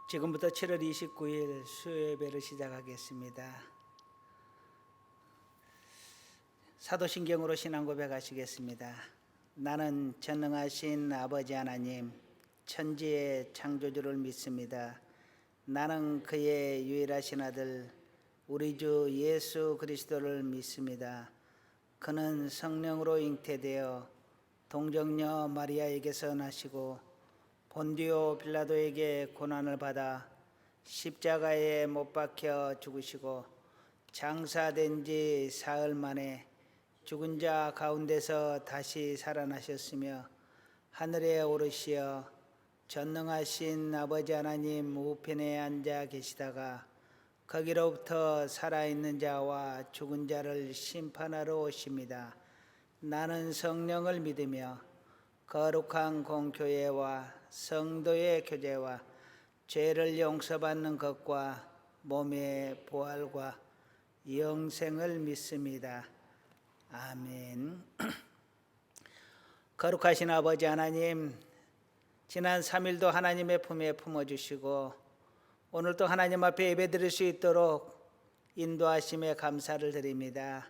지금부터 7월 29일 수요예배를 시작하겠습니다. 사도신경으로 신앙 고백하시겠습니다. 나는 전능하신 아버지 하나님, 천지의 창조주를 믿습니다. 나는 그의 유일하신 아들 우리 주 예수 그리스도를 믿습니다. 그는 성령으로 잉태되어 동정녀 마리아에게서 나시고 본디오 빌라도에게 고난을 받아 십자가에 못 박혀 죽으시고 장사된 지 사흘 만에 죽은 자 가운데서 다시 살아나셨으며 하늘에 오르시어 전능하신 아버지 하나님 우편에 앉아 계시다가 거기로부터 살아있는 자와 죽은 자를 심판하러 오십니다. 나는 성령을 믿으며 거룩한 공교회와 성도의 교제와 죄를 용서받는 것과 몸의 부활과 영생을 믿습니다. 아멘. 거룩하신 아버지 하나님, 지난 3일도 하나님의 품에 품어주시고 오늘도 하나님 앞에 예배드릴 수 있도록 인도하심에 감사를 드립니다.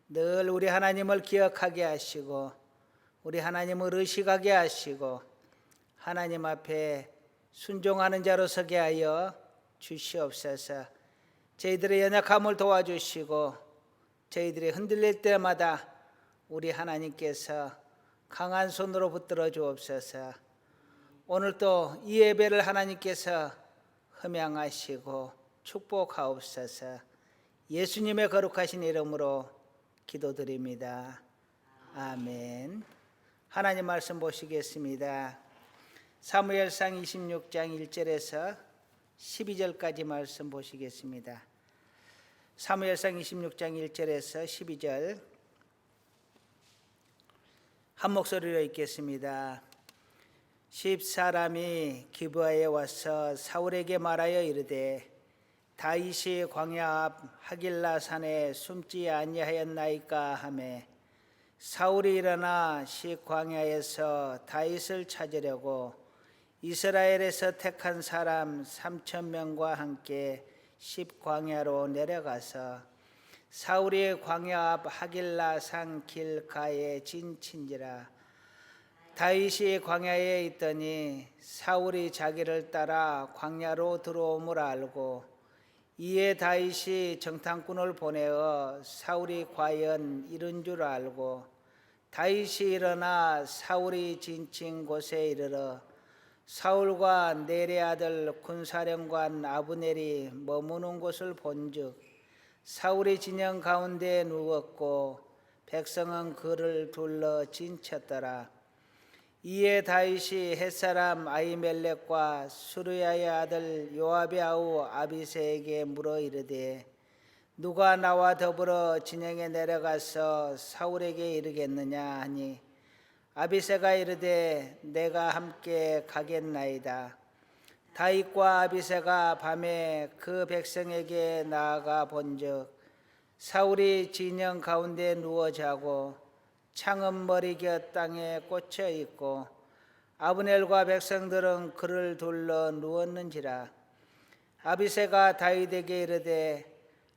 늘 우리 하나님을 기억하게 하시고 우리 하나님을 의식하게 하시고 하나님 앞에 순종하는 자로 서게 하여 주시옵소서. 저희들의 연약함을 도와주시고 저희들이 흔들릴 때마다 우리 하나님께서 강한 손으로 붙들어 주옵소서. 오늘도 이 예배를 하나님께서 흠양하시고 축복하옵소서. 예수님의 거룩하신 이름으로 기도드립니다. 아멘. 하나님 말씀 보시겠습니다. 사무엘상 26장 1절에서 12절까지 말씀 보시겠습니다. 사무엘상 26장 1절에서 12절 한 목소리로 읽겠습니다. 10사람이 기브아에 와서 사울에게 말하여 이르되 다윗이 광야 앞 하길라 산에 숨지 아니하였나이까 하매 사울이 일어나 시광야에서 다윗을 찾으려고 이스라엘에서 택한 사람 3,000명과 함께 십광야로 내려가서 사울이 광야 앞 하길라 산 길가에 진친지라. 다윗이 광야에 있더니 사울이 자기를 따라 광야로 들어옴을 알고 이에 다윗이 정탐꾼을 보내어 사울이 과연 이른 줄 알고 다윗이 일어나 사울이 진친 곳에 이르러 사울과 넬의 아들 군사령관 아브넬이 머무는 곳을 본즉 사울이 진영 가운데 누웠고 백성은 그를 둘러 진쳤더라. 이에 다윗이 햇사람 아히멜렉과 수르야의 아들 요압의 아우 아비새에게 물어 이르되 누가 나와 더불어 진영에 내려가서 사울에게 이르겠느냐 하니 아비새가 이르되 내가 함께 가겠나이다. 다윗과 아비새가 밤에 그 백성에게 나아가 본즉 사울이 진영 가운데 누워 자고 창은 머리곁 땅에 꽂혀 있고 아브넬과 백성들은 그를 둘러 누웠는지라. 아비새가 다윗에게 이르되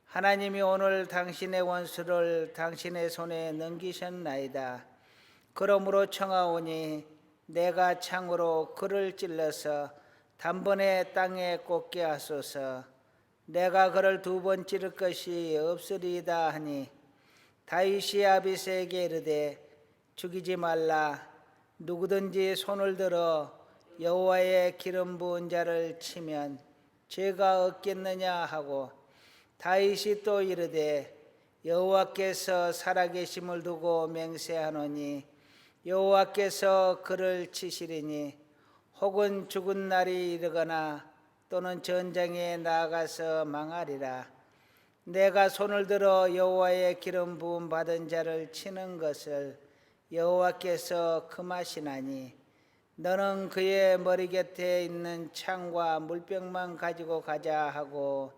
하나님이 오늘 당신의 원수를 당신의 손에 넘기셨나이다. 그러므로 청하오니 내가 창으로 그를 찔러서 단번에 땅에 꽂게 하소서. 내가 그를 2번 찌를 것이 없으리이다 하니 다윗이 아비새에게 이르되 죽이지 말라. 누구든지 손을 들어 여호와의 기름 부은 자를 치면 죄가 없겠느냐 하고 다윗이 또 이르되 여호와께서 살아계심을 두고 맹세하노니 여호와께서 그를 치시리니 혹은 죽은 날이 이르거나 또는 전장에 나아가서 망하리라. 내가 손을 들어 여호와의 기름 부음 받은 자를 치는 것을 여호와께서 금하시나니 너는 그의 머리 곁에 있는 창과 물병만 가지고 가자 하고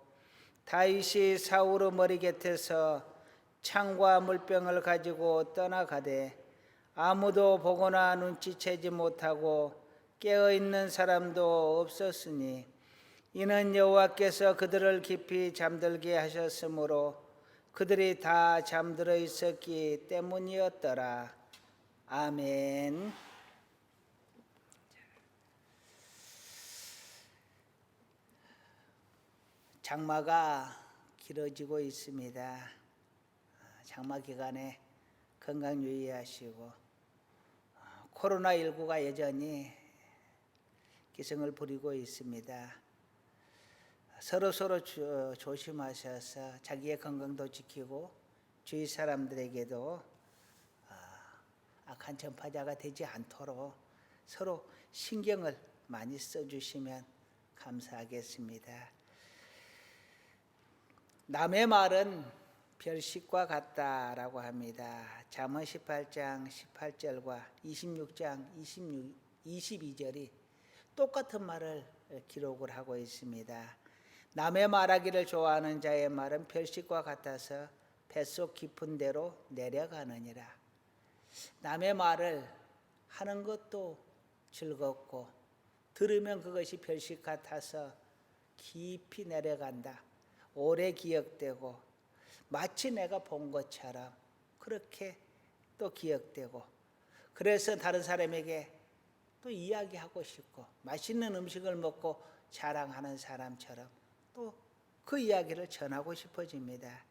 다윗이 사울의 머리 곁에서 창과 물병을 가지고 떠나가되 아무도 보거나 눈치채지 못하고 깨어있는 사람도 없었으니 이는 여호와께서 그들을 깊이 잠들게 하셨으므로 그들이 다 잠들어 있었기 때문이었더라. 아멘. 장마가 길어지고 있습니다. 장마 기간에 건강 유의하시고, 코로나19가 여전히 기승을 부리고 있습니다. 서로 조심하셔서 자기의 건강도 지키고 주위 사람들에게도 악한 전파자가 되지 않도록 서로 신경을 많이 써주시면 감사하겠습니다. 남의 말은 별식과 같다라고 합니다. 잠언 18장 18절과 26장 22절이 똑같은 말을 기록을 하고 있습니다. 남의 말하기를 좋아하는 자의 말은 별식과 같아서 뱃속 깊은 데로 내려가느니라. 남의 말을 하는 것도 즐겁고 들으면 그것이 별식 같아서 깊이 내려간다. 오래 기억되고 마치 내가 본 것처럼 그렇게 또 기억되고, 그래서 다른 사람에게 또 이야기하고 싶고 맛있는 음식을 먹고 자랑하는 사람처럼 또 그 이야기를 전하고 싶어집니다.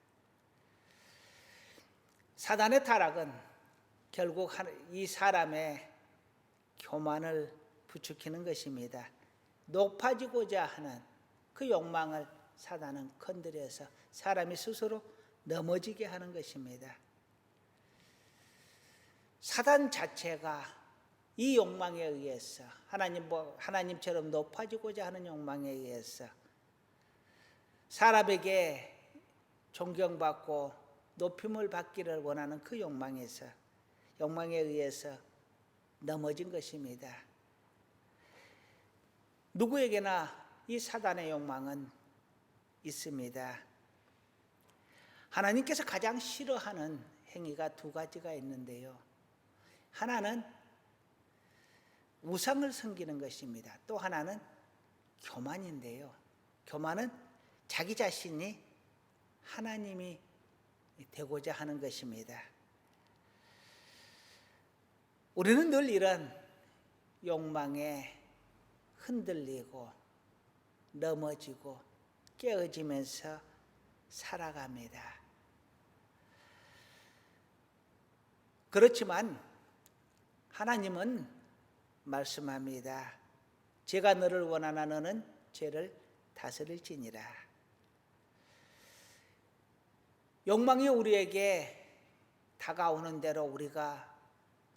사단의 타락은 결국 이 사람의 교만을 부추기는 것입니다. 높아지고자 하는 그 욕망을 사단은 건드려서 사람이 스스로 넘어지게 하는 것입니다. 사단 자체가 이 욕망에 의해서 하나님처럼 높아지고자 하는 욕망에 의해서 사람에게 존경받고 높임을 받기를 원하는 그 욕망에 의해서 넘어진 것입니다. 누구에게나 이 사단의 욕망은 있습니다. 하나님께서 가장 싫어하는 행위가 두 가지가 있는데요. 하나는 우상을 섬기는 것입니다. 또 하나는 교만인데요. 교만은 자기 자신이 하나님이 되고자 하는 것입니다. 우리는 늘 이런 욕망에 흔들리고 넘어지고 깨어지면서 살아갑니다. 그렇지만 하나님은 말씀합니다. 제가 너를 원하나 너는 죄를 다스릴지니라. 욕망이 우리에게 다가오는 대로 우리가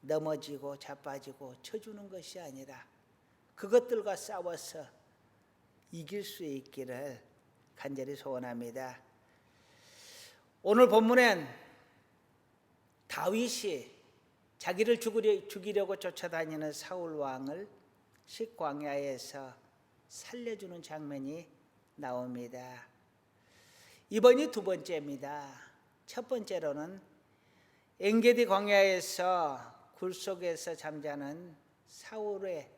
넘어지고 자빠지고 쳐주는 것이 아니라 그것들과 싸워서 이길 수 있기를 간절히 소원합니다. 오늘 본문엔 다윗이 자기를 죽이려고 쫓아다니는 사울 왕을 식광야에서 살려주는 장면이 나옵니다. 이번이 두 번째입니다. 첫 번째로는 엔게디 광야에서 굴 속에서 잠자는 사울의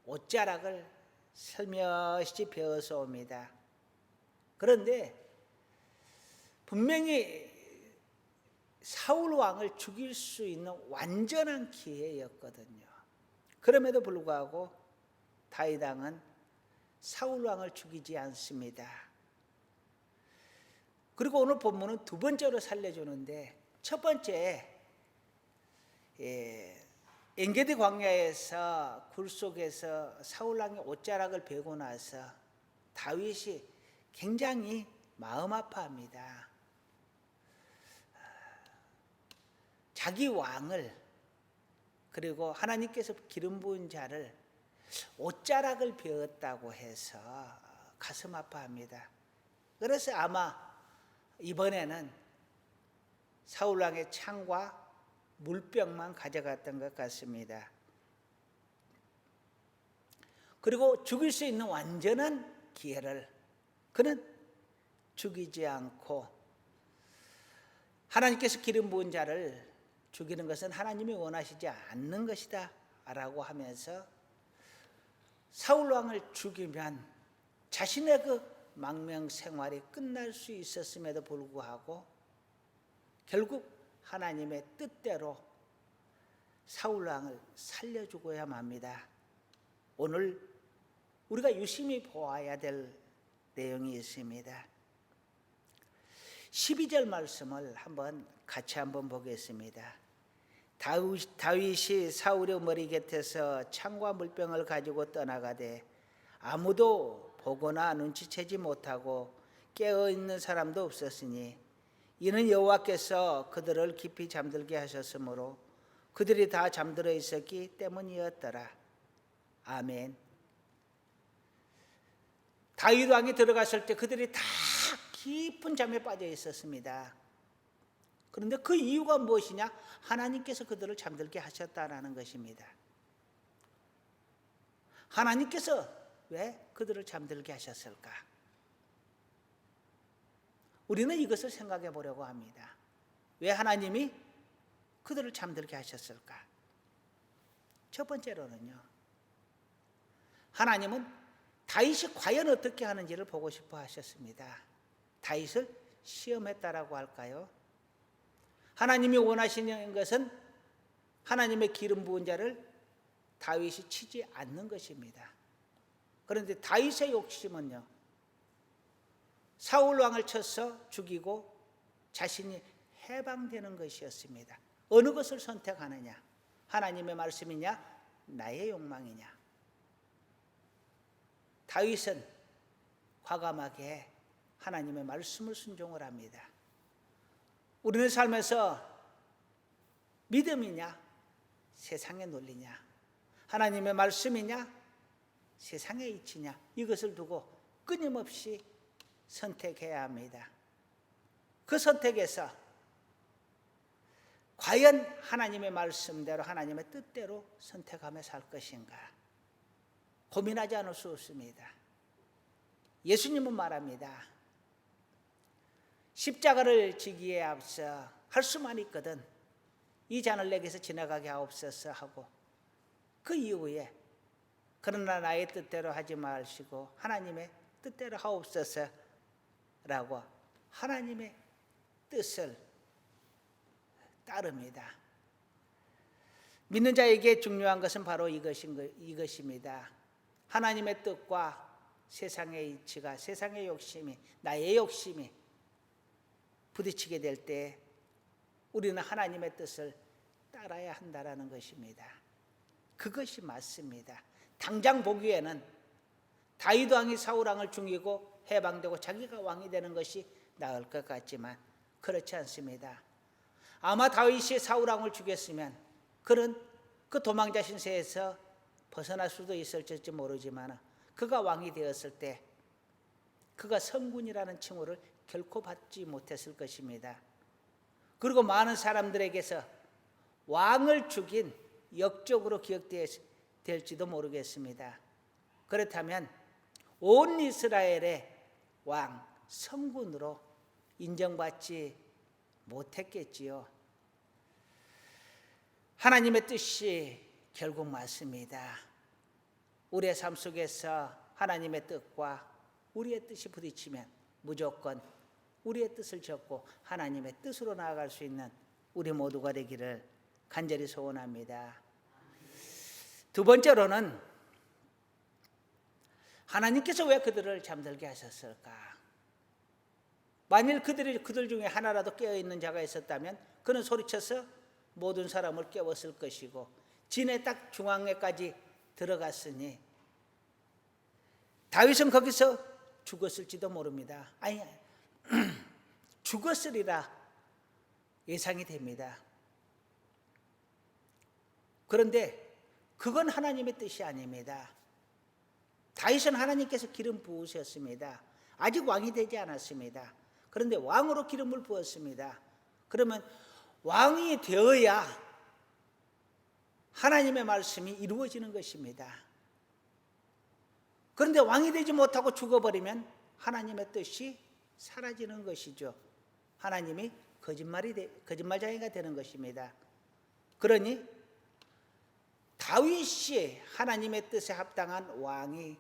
옷자락을 슬며시 베어서 옵니다. 그런데 분명히 사울 왕을 죽일 수 있는 완전한 기회였거든요. 그럼에도 불구하고 다윗 왕은 사울 왕을 죽이지 않습니다. 그리고 오늘 본문은 두 번째로 살려주는데, 첫 번째 엔게디 광야에서 굴 속에서 사울 왕의 옷자락을 베고 나서 다윗이 굉장히 마음 아파합니다. 자기 왕을, 그리고 하나님께서 기름 부은 자를 옷자락을 베었다고 해서 가슴 아파합니다. 그래서 아마 이번에는 사울 왕의 창과 물병만 가져갔던 것 같습니다. 그리고 죽일 수 있는 완전한 기회를 그는 죽이지 않고, 하나님께서 기름 부은 자를 죽이는 것은 하나님이 원하시지 않는 것이다 라고 하면서 사울 왕을 죽이면 자신의 그 망명 생활이 끝날 수 있었음에도 불구하고 결국 하나님의 뜻대로 사울 왕을 살려주고야 합니다. 오늘 우리가 유심히 보아야 될 내용이 있습니다. 12절 말씀을 같이 한번 보겠습니다. 다윗이 사울의 머리 곁에서 창과 물병을 가지고 떠나가되 아무도 보거나 눈치채지 못하고 깨어있는 사람도 없었으니 이는 여호와께서 그들을 깊이 잠들게 하셨으므로 그들이 다 잠들어 있었기 때문이었더라. 아멘. 다윗 왕이 들어갔을 때 그들이 다 깊은 잠에 빠져 있었습니다. 그런데 그 이유가 무엇이냐? 하나님께서 그들을 잠들게 하셨다라는 것입니다. 하나님께서 왜 그들을 잠들게 하셨을까? 우리는 이것을 생각해 보려고 합니다. 왜 하나님이 그들을 잠들게 하셨을까? 첫 번째로는요, 하나님은 다윗이 과연 어떻게 하는지를 보고 싶어 하셨습니다. 다윗을 시험했다라고 할까요? 하나님이 원하시는 것은 하나님의 기름 부은 자를 다윗이 치지 않는 것입니다. 그런데 다윗의 욕심은요, 사울 왕을 쳐서 죽이고 자신이 해방되는 것이었습니다. 어느 것을 선택하느냐? 하나님의 말씀이냐? 나의 욕망이냐? 다윗은 과감하게 하나님의 말씀을 순종을 합니다. 우리는 살면서 믿음이냐, 세상의 논리냐, 하나님의 말씀이냐, 세상의 이치냐, 이것을 두고 끊임없이 선택해야 합니다. 그 선택에서 과연 하나님의 말씀대로 하나님의 뜻대로 선택하며 살 것인가 고민하지 않을 수 없습니다. 예수님은 말합니다. 십자가를 지기에 앞서 할 수만 있거든 이 잔을 내게서 지나가게 하옵소서 하고 그 이후에 그러나 나의 뜻대로 하지 마시고 하나님의 뜻대로 하옵소서라고 하나님의 뜻을 따릅니다. 믿는 자에게 중요한 것은 바로 이것입니다. 하나님의 뜻과 세상의 이치가, 세상의 욕심이, 나의 욕심이 부딪히게 될 때 우리는 하나님의 뜻을 따라야 한다라는 것입니다. 그것이 맞습니다. 당장 보기에는 다윗 왕이 사울 왕을 죽이고 해방되고 자기가 왕이 되는 것이 나을 것 같지만 그렇지 않습니다. 아마 다윗이 사울 왕을 죽였으면 그는 그 도망자 신세에서 벗어날 수도 있을지 모르지만 그가 왕이 되었을 때 그가 성군이라는 칭호를 결코 받지 못했을 것입니다. 그리고 많은 사람들에게서 왕을 죽인 역적으로 기억될지도 모르겠습니다. 그렇다면 온 이스라엘의 왕, 성군으로 인정받지 못했겠지요. 하나님의 뜻이 결국 맞습니다. 우리의 삶 속에서 하나님의 뜻과 우리의 뜻이 부딪히면 무조건 우리의 뜻을 접고 하나님의 뜻으로 나아갈 수 있는 우리 모두가 되기를 간절히 소원합니다. 두 번째로는 하나님께서 왜 그들을 잠들게 하셨을까? 만일 그들 중에 하나라도 깨어있는 자가 있었다면 그는 소리쳐서 모든 사람을 깨웠을 것이고 진의 딱 중앙에까지 들어갔으니 다윗은 거기서 죽었을지도 모릅니다. 아니 죽었으리라 예상이 됩니다. 그런데 그건 하나님의 뜻이 아닙니다. 다윗은 하나님께서 기름 부으셨습니다. 아직 왕이 되지 않았습니다. 그런데 왕으로 기름을 부었습니다. 그러면 왕이 되어야 하나님의 말씀이 이루어지는 것입니다. 그런데 왕이 되지 못하고 죽어버리면 하나님의 뜻이 사라지는 것이죠. 하나님이 거짓말쟁이가 되는 것입니다. 그러니 다윗이 하나님의 뜻에 합당한 왕이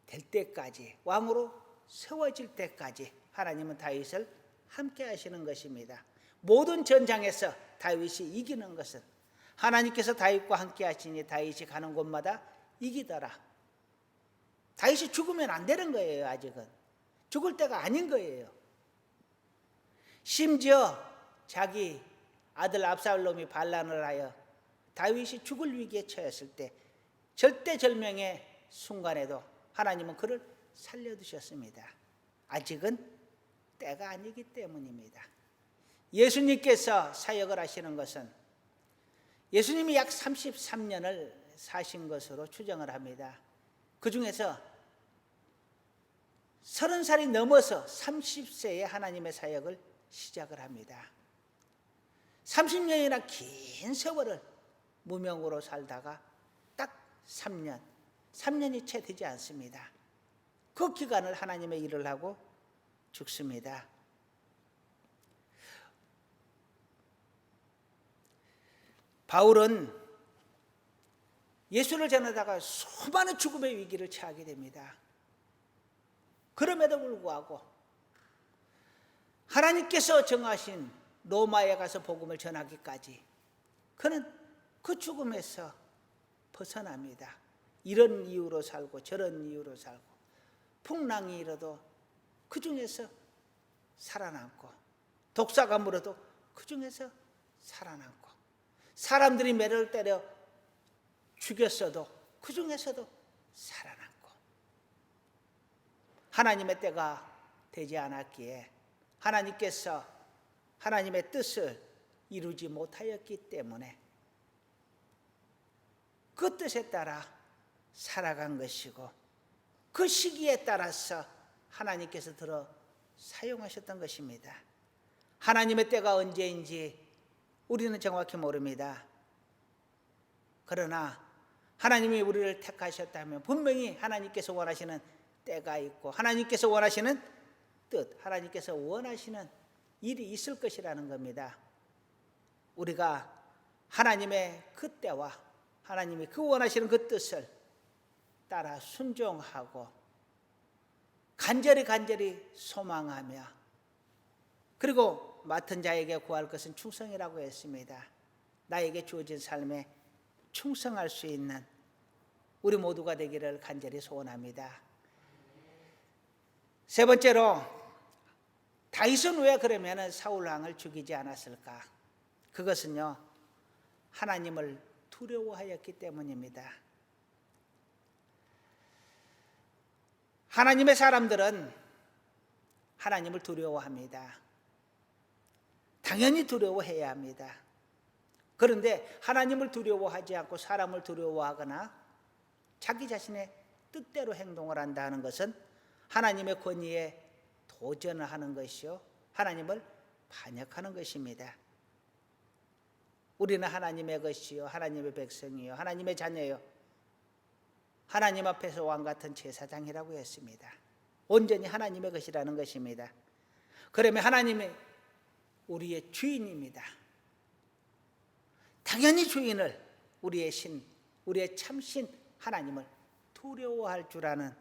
될 때까지, 왕으로 세워질 때까지 하나님은 다윗을 함께 하시는 것입니다. 모든 전장에서 다윗이 이기는 것은 하나님께서 다윗과 함께 하시니 다윗이 가는 곳마다 이기더라. 다윗이 죽으면 안 되는 거예요. 아직은 죽을 때가 아닌 거예요. 심지어 자기 아들 압살롬이 반란을 하여 다윗이 죽을 위기에 처했을 때 절대절명의 순간에도 하나님은 그를 살려두셨습니다. 아직은 때가 아니기 때문입니다. 예수님께서 사역을 하시는 것은 예수님이 약 33년을 사신 것으로 추정을 합니다. 그 중에서 30살이 넘어서 30세에 하나님의 사역을 시작을 합니다. 30년이나 긴 세월을 무명으로 살다가 딱 3년이 채 되지 않습니다. 그 기간을 하나님의 일을 하고 죽습니다. 바울은 예수를 전하다가 수많은 죽음의 위기를 처하게 됩니다. 그럼에도 불구하고 하나님께서 정하신 로마에 가서 복음을 전하기까지 그는 그 죽음에서 벗어납니다. 이런 이유로 살고 저런 이유로 살고 풍랑이 일어도 그 중에서 살아남고 독사가 물어도 그 중에서 살아남고 사람들이 매를 때려 죽였어도 그 중에서도 살아남고 하나님의 때가 되지 않았기에 하나님께서 하나님의 뜻을 이루지 못하였기 때문에 그 뜻에 따라 살아간 것이고 그 시기에 따라서 하나님께서 들어 사용하셨던 것입니다. 하나님의 때가 언제인지 우리는 정확히 모릅니다. 그러나 하나님이 우리를 택하셨다면 분명히 하나님께서 원하시는 때가 있고 하나님께서 원하시는 뜻, 하나님께서 원하시는 일이 있을 것이라는 겁니다. 우리가 하나님의 그 때와 하나님이 그 원하시는 그 뜻을 따라 순종하고 간절히 소망하며 그리고 맡은 자에게 구할 것은 충성이라고 했습니다. 나에게 주어진 삶에 충성할 수 있는 우리 모두가 되기를 간절히 소원합니다. 세 번째로 다윗은 왜 그러면 사울 왕을 죽이지 않았을까? 그것은요 하나님을 두려워하였기 때문입니다. 하나님의 사람들은 하나님을 두려워합니다. 당연히 두려워해야 합니다. 그런데 하나님을 두려워하지 않고 사람을 두려워하거나 자기 자신의 뜻대로 행동을 한다는 것은 하나님의 권위에 도전을 하는 것이요 하나님을 반역하는 것입니다. 우리는 하나님의 것이요 하나님의 백성이요 하나님의 자녀요 하나님 앞에서 왕같은 제사장이라고 했습니다. 온전히 하나님의 것이라는 것입니다. 그러면 하나님이 우리의 주인입니다. 당연히 주인을 우리의 신, 우리의 참신 하나님을 두려워할 줄 아는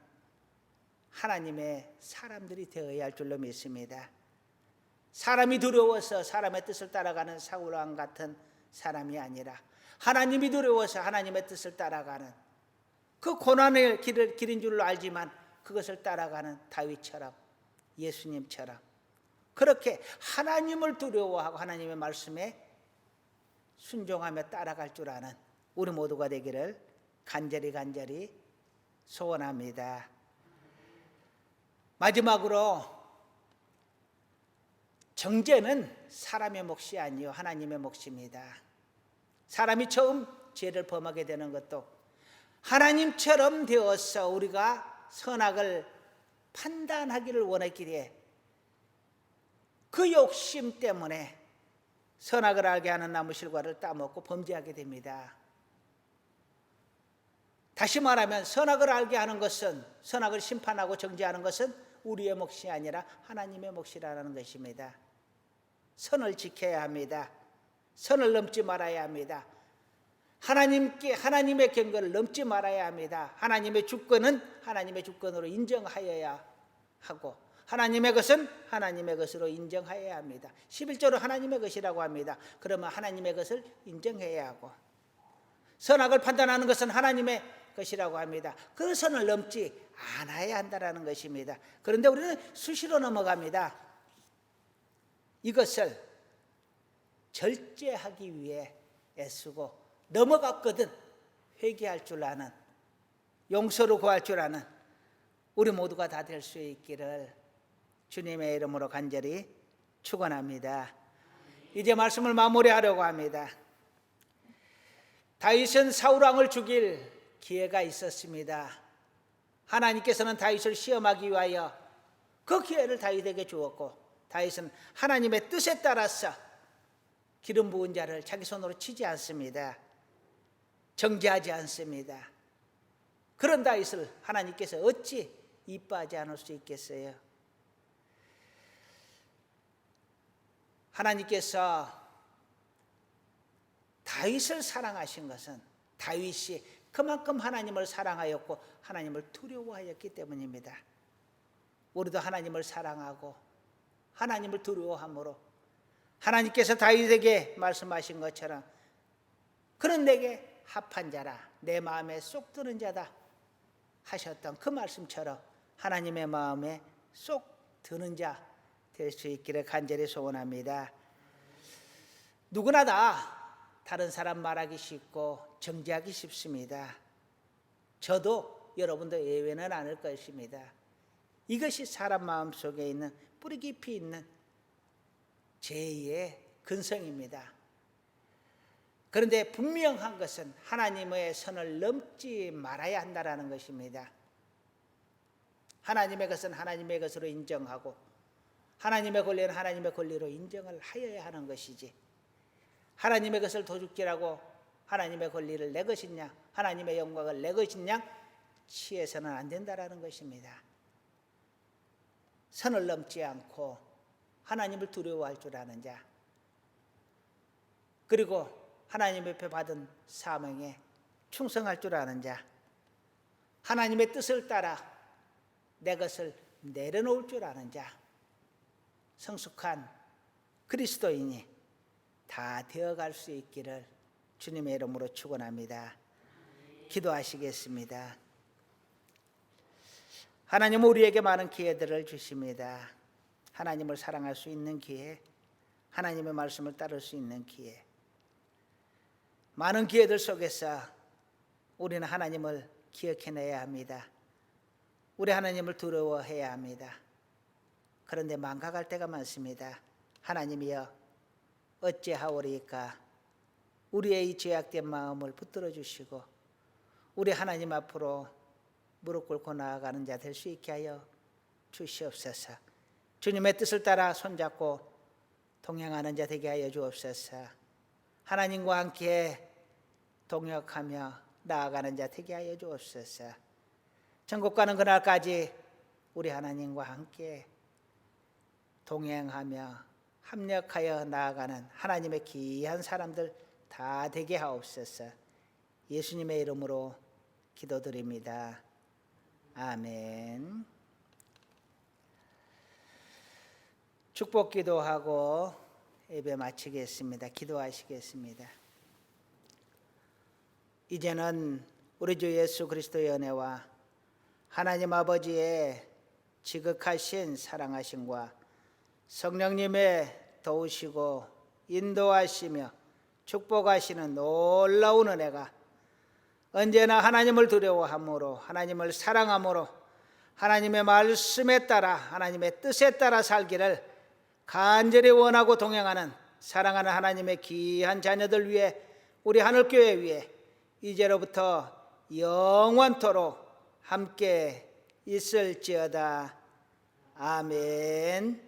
하나님의 사람들이 되어야 할 줄로 믿습니다. 사람이 두려워서 사람의 뜻을 따라가는 사울왕 같은 사람이 아니라 하나님이 두려워서 하나님의 뜻을 따라가는 그 고난의 길인 줄로 알지만 그것을 따라가는 다윗처럼 예수님처럼 그렇게 하나님을 두려워하고 하나님의 말씀에 순종하며 따라갈 줄 아는 우리 모두가 되기를 간절히 소원합니다. 마지막으로 정죄는 사람의 몫이 아니요 하나님의 몫입니다. 사람이 처음 죄를 범하게 되는 것도 하나님처럼 되어서 우리가 선악을 판단하기를 원했기에 그 욕심 때문에 선악을 알게 하는 나무 실과를 따먹고 범죄하게 됩니다. 다시 말하면 선악을 알게 하는 것은 선악을 심판하고 정죄하는 것은 우리의 몫이 아니라 하나님의 몫이라는 것입니다. 선을 지켜야 합니다. 선을 넘지 말아야 합니다. 하나님의 경건을 넘지 말아야 합니다. 하나님의 주권은 하나님의 주권으로 인정하여야 하고, 하나님의 것은 하나님의 것으로 인정하여야 합니다. 11조로 하나님의 것이라고 합니다. 그러면 하나님의 것을 인정해야 하고, 선악을 판단하는 것은 하나님의 것이라고 합니다. 그 선을 넘지 않아야 한다는 것입니다. 그런데 우리는 수시로 넘어갑니다. 이것을 절제하기 위해 애쓰고 넘어갔거든 회개할 줄 아는, 용서를 구할 줄 아는 우리 모두가 다 될 수 있기를 주님의 이름으로 간절히 축원합니다. 이제 말씀을 마무리하려고 합니다. 다윗은 사울 왕을 죽일 기회가 있었습니다. 하나님께서는 다윗을 시험하기 위하여 그 기회를 다윗에게 주었고, 다윗은 하나님의 뜻에 따라서 기름 부은 자를 자기 손으로 치지 않습니다. 정죄하지 않습니다. 그런 다윗을 하나님께서 어찌 이뻐하지 않을 수 있겠어요? 하나님께서 다윗을 사랑하신 것은 다윗이 그만큼 하나님을 사랑하였고 하나님을 두려워하였기 때문입니다. 우리도 하나님을 사랑하고 하나님을 두려워함으로 하나님께서 다윗에게 말씀하신 것처럼 그는 내게 합한 자라, 내 마음에 쏙 드는 자다 하셨던 그 말씀처럼 하나님의 마음에 쏙 드는 자 될 수 있기를 간절히 소원합니다. 누구나 다 다른 사람 말하기 쉽고 정죄하기 쉽습니다. 저도 여러분도 예외는 아닐 것입니다. 이것이 사람 마음속에 있는 뿌리 깊이 있는 죄의 근성입니다. 그런데 분명한 것은 하나님의 선을 넘지 말아야 한다는 것입니다. 하나님의 것은 하나님의 것으로 인정하고 하나님의 권리는 하나님의 권리로 인정을 하여야 하는 것이지, 하나님의 것을 도둑질하고 하나님의 권리를 내 것이냐, 하나님의 영광을 내 것이냐 취해서는 안 된다는 것입니다. 선을 넘지 않고 하나님을 두려워할 줄 아는 자, 그리고 하나님 옆에 받은 사명에 충성할 줄 아는 자, 하나님의 뜻을 따라 내 것을 내려놓을 줄 아는 자, 성숙한 그리스도인이 다 되어갈 수 있기를 주님의 이름으로 축원합니다. 기도하시겠습니다. 하나님은 우리에게 많은 기회들을 주십니다. 하나님을 사랑할 수 있는 기회, 하나님의 말씀을 따를 수 있는 기회, 많은 기회들 속에서 우리는 하나님을 기억해내야 합니다. 우리 하나님을 두려워해야 합니다. 그런데 망각할 때가 많습니다. 하나님이여 어찌하오리까? 우리의 이 죄악된 마음을 붙들어 주시고 우리 하나님 앞으로 무릎 꿇고 나아가는 자 될 수 있게 하여 주시옵소서. 주님의 뜻을 따라 손잡고 동행하는 자 되게 하여 주옵소서. 하나님과 함께 동역하며 나아가는 자 되게 하여 주옵소서. 천국 가는 그날까지 우리 하나님과 함께 동행하며 합력하여 나아가는 하나님의 귀한 사람들 다 되게 하옵소서. 예수님의 이름으로 기도드립니다. 아멘. 축복 기도하고 예배 마치겠습니다. 기도하시겠습니다. 이제는 우리 주 예수 그리스도의 은혜와 하나님 아버지의 지극하신 사랑하심과 성령님의 도우시고 인도하시며 축복하시는 놀라운 은혜가 언제나 하나님을 두려워함으로, 하나님을 사랑함으로, 하나님의 말씀에 따라, 하나님의 뜻에 따라 살기를 간절히 원하고 동행하는 사랑하는 하나님의 귀한 자녀들 위해, 우리 하늘교회 위해 이제로부터 영원토록 함께 있을지어다. 아멘.